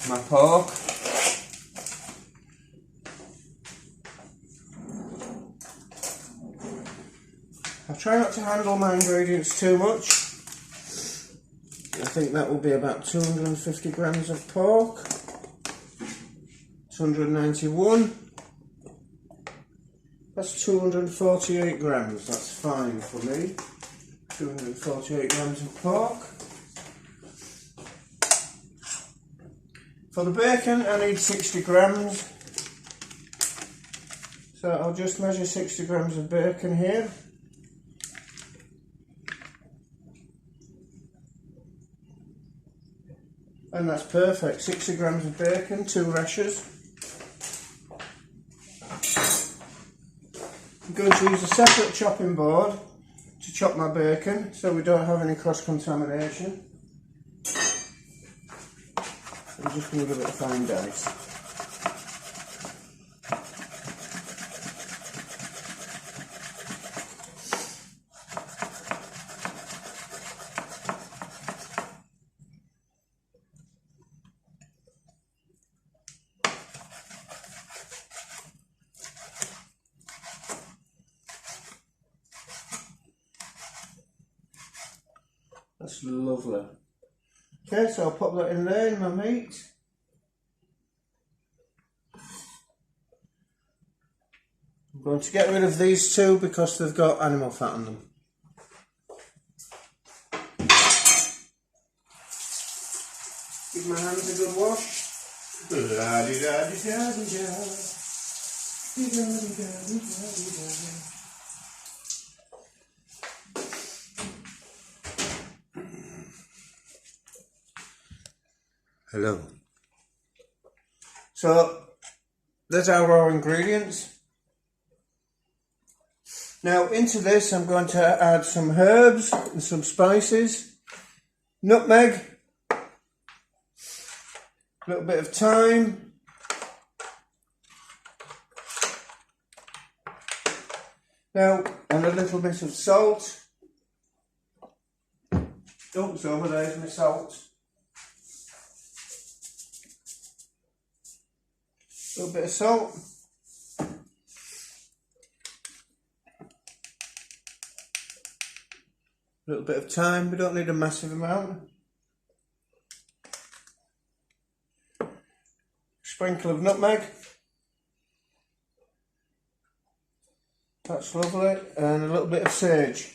my pork. I try not to handle my ingredients too much. I think that will be about 250 grams of pork. 291. That's 248 grams. That's fine for me. 248 grams of pork. For the bacon, I need 60 grams. So I'll just measure 60 grams of bacon here. And that's perfect. 60 grams of bacon, 2 rashers. I'm going to use a separate chopping board to chop my bacon so we don't have any cross-contamination. I'm just going to give it a fine dice. That's lovely. Okay, so I'll pop that in there in my meat. I'm going to get rid of these two because they've got animal fat on them. Give my hands a good wash. Hello. So, there's our raw ingredients. Now into this I'm going to add some herbs and some spices. Nutmeg. A little bit of thyme. Now, and a little bit of salt. Oops, over there's my salt. A little bit of salt. A little bit of thyme, we don't need a massive amount. Sprinkle of nutmeg. That's lovely. And a little bit of sage.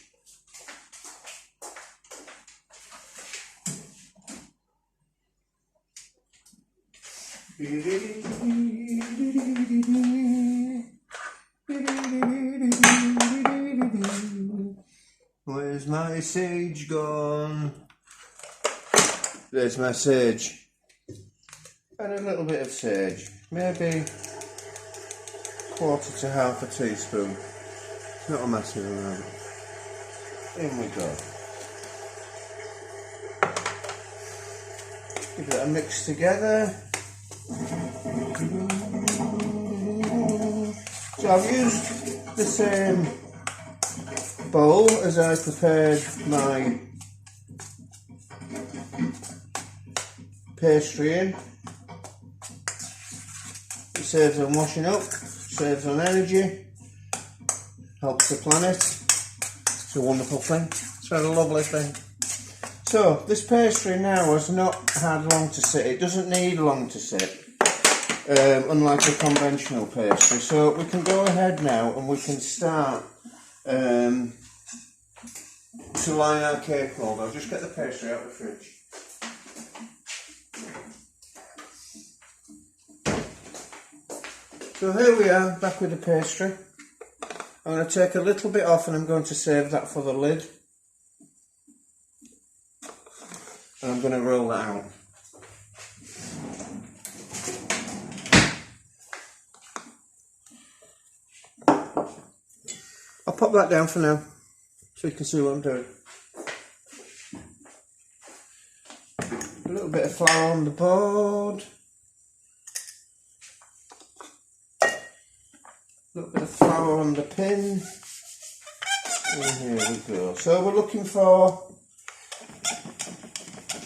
Where's my sage gone? There's my sage. And a little bit of sage. Maybe 1/4 to 1/2 teaspoon. It's not a massive amount. In we go. Give it a mix together. So I've used the same bowl as I prepared my pastry in. It saves on washing up, saves on energy, helps the planet. It's a wonderful thing. It's a lovely thing. So this pastry now has not had long to sit. It doesn't need long to sit. Unlike a conventional pastry, so we can go ahead now and we can start to line our cake mould. I'll just get the pastry out of the fridge. So here we are, back with the pastry. I'm going to take a little bit off and I'm going to save that for the lid. And I'm going to roll that out. I'll pop that down for now, so you can see what I'm doing. A little bit of flour on the board. A little bit of flour on the pin. And here we go. So we're looking for,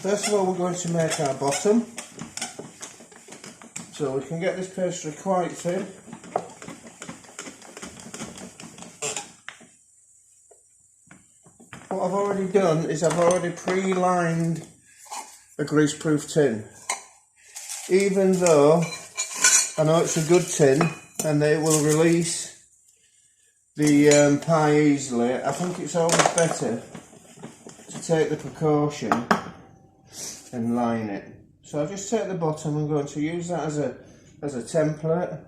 first of all we're going to make our bottom. So we can get this pastry quite thin. What I've already done is I've already pre-lined a greaseproof tin. Even though I know it's a good tin and they will release the pie easily, I think it's always better to take the precaution and line it. So I'll just take the bottom. I'm going to use that as a template.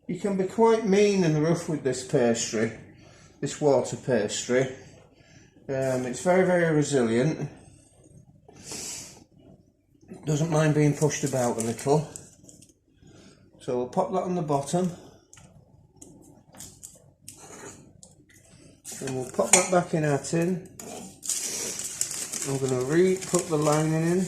You can be quite mean and rough with this pastry, this water pastry. It's very, very resilient. Doesn't mind being pushed about a little. So we'll pop that on the bottom. And we'll pop that back in our tin. I'm going to re-put the lining in.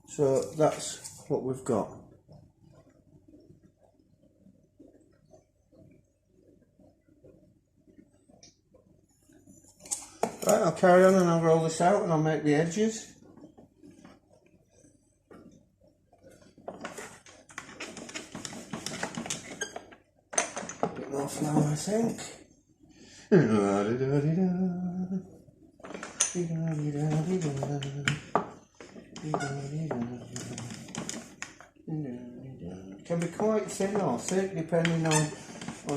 So that's what we've got. Right, I'll carry on and I'll roll this out and I'll make the edges. A bit more flour, I think. It can be quite thin or thick depending on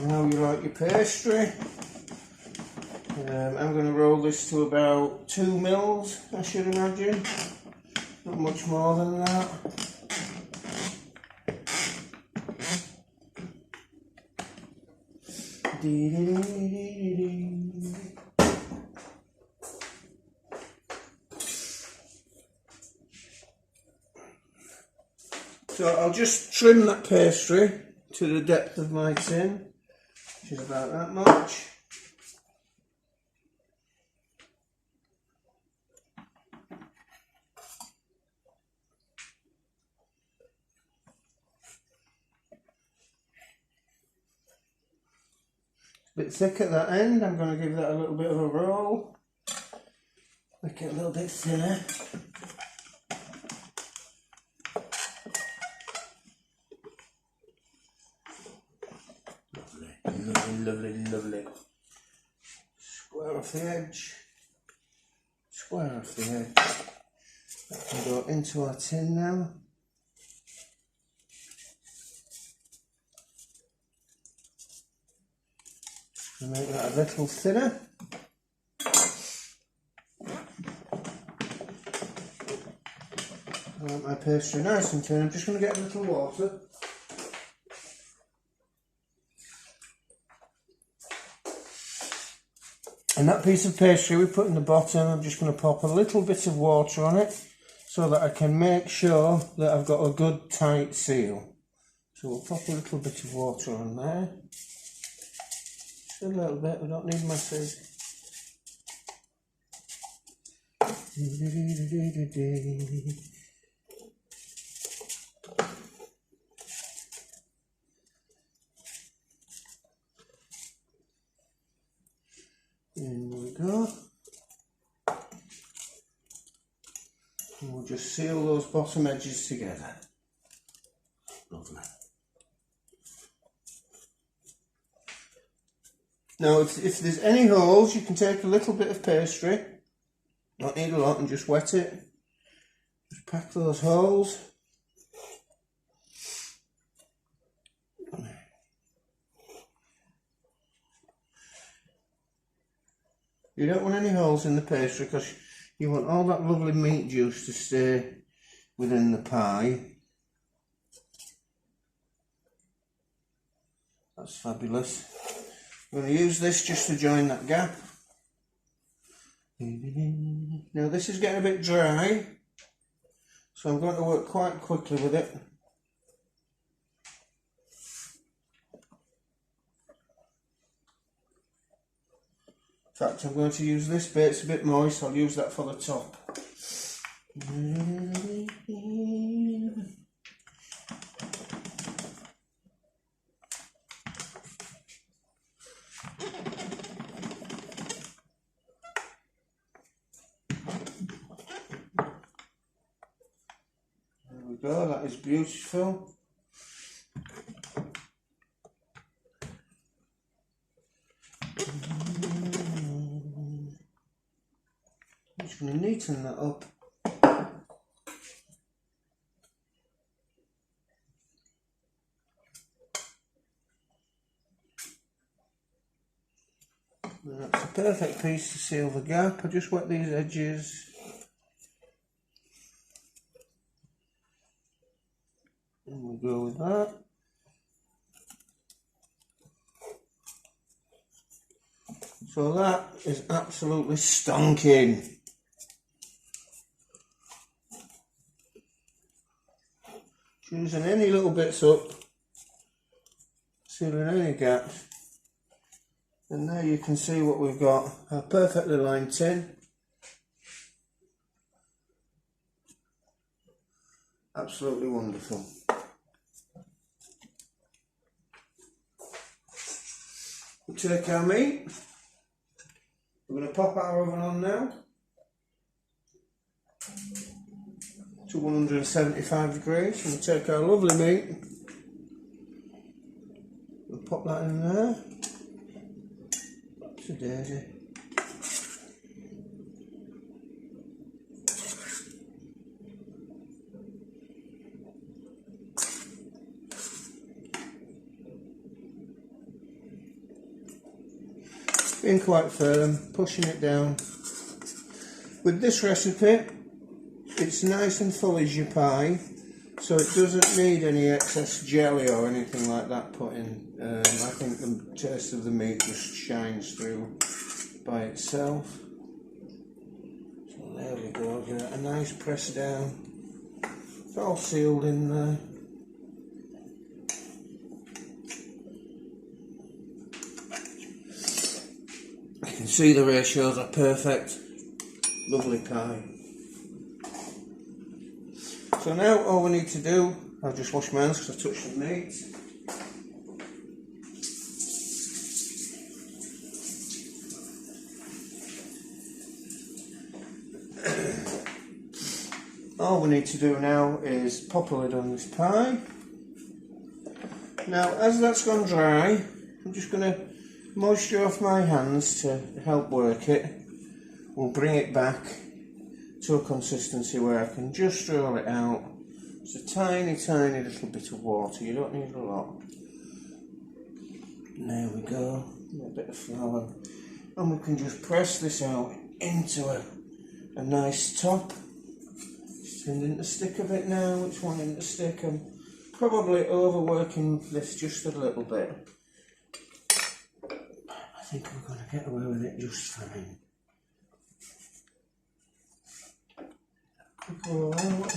how you like your pastry. I'm going to roll this to about 2 mils, I should imagine. Not much more than that. So I'll just trim that pastry to the depth of my tin, which is about that much. A bit thick at that end. I'm going to give that a little bit of a roll, make it a little bit thinner. Lovely, lovely, lovely. Square off the edge, square off the edge. That can go into our tin now. And make that a little thinner. I want my pastry nice and thin. I'm just going to get a little water. And that piece of pastry we put in the bottom, I'm just going to pop a little bit of water on it so that I can make sure that I've got a good tight seal. So we'll pop a little bit of water on there. Just a little bit, we don't need masses. In we go. And we'll just seal those bottom edges together. Lovely. Now if there's any holes, you can take a little bit of pastry, not need a lot, and just wet it. Just pack those holes. You don't want any holes in the pastry because you want all that lovely meat juice to stay within the pie. That's fabulous. I'm going to use this just to join that gap. Now this is getting a bit dry, so I'm going to work quite quickly with it. In fact, I'm going to use this bit, it's a bit moist, I'll use that for the top. go, that is beautiful. I'm just going to neaten that up. And that's a perfect piece to seal the gap. I just wet these edges. And we'll go with that. So that is absolutely stonking. Choosing any little bits up, sealing any gaps. And there you can see what we've got, a perfectly lined tin. Absolutely wonderful. We take our meat, we're going to pop our oven on now to 175 degrees, and we take our lovely meat, we'll pop that in there. It's a daisy. Being quite firm, pushing it down. With this recipe, it's nice and full as your pie, so it doesn't need any excess jelly or anything like that put in. I think the taste of the meat just shines through by itself. So there we go, give it a nice press down. It's all sealed in there. You can see the ratios are perfect. Lovely pie. So now all we need to do, I'll just wash my hands because I touched the meat. All we need to do now is pop a lid on this pie. Now as that's gone dry, I'm just going to moisture off my hands to help work it. We'll bring it back to a consistency where I can just roll it out. It's a tiny little bit of water, you don't need a lot. And there we go, a bit of flour. And we can just press this out into a nice top. It's turned into stick a bit now, it's wanting to stick. I'm probably overworking this just a little bit. I think we're going to get away with it just fine. Go out.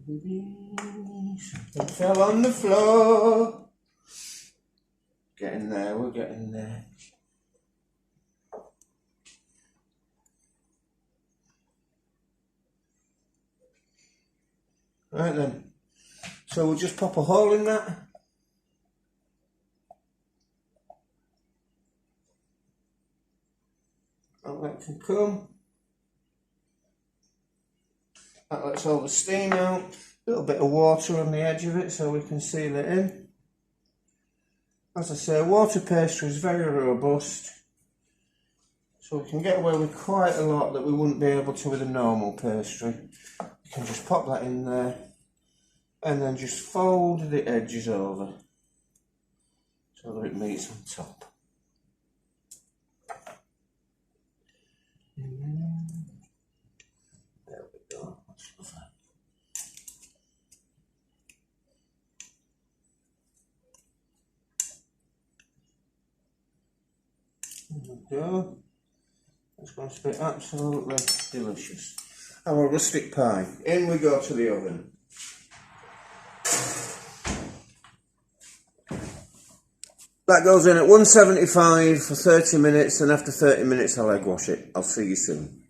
Something fell on the floor. Getting there, we're getting there. Right then, so we'll just pop a hole in that. That can come. That lets all the steam out. A little bit of water on the edge of it so we can seal it in. As I say, water pastry is very robust, so we can get away with quite a lot that we wouldn't be able to with a normal pastry. You can just pop that in there and then just fold the edges over so that it meets on top. There we go, that's lovely. There we go. It's going to be absolutely delicious. Our rustic pie. In we go to the oven. That goes in at 175 for 30 minutes, and after 30 minutes I'll egg wash it. I'll see you soon.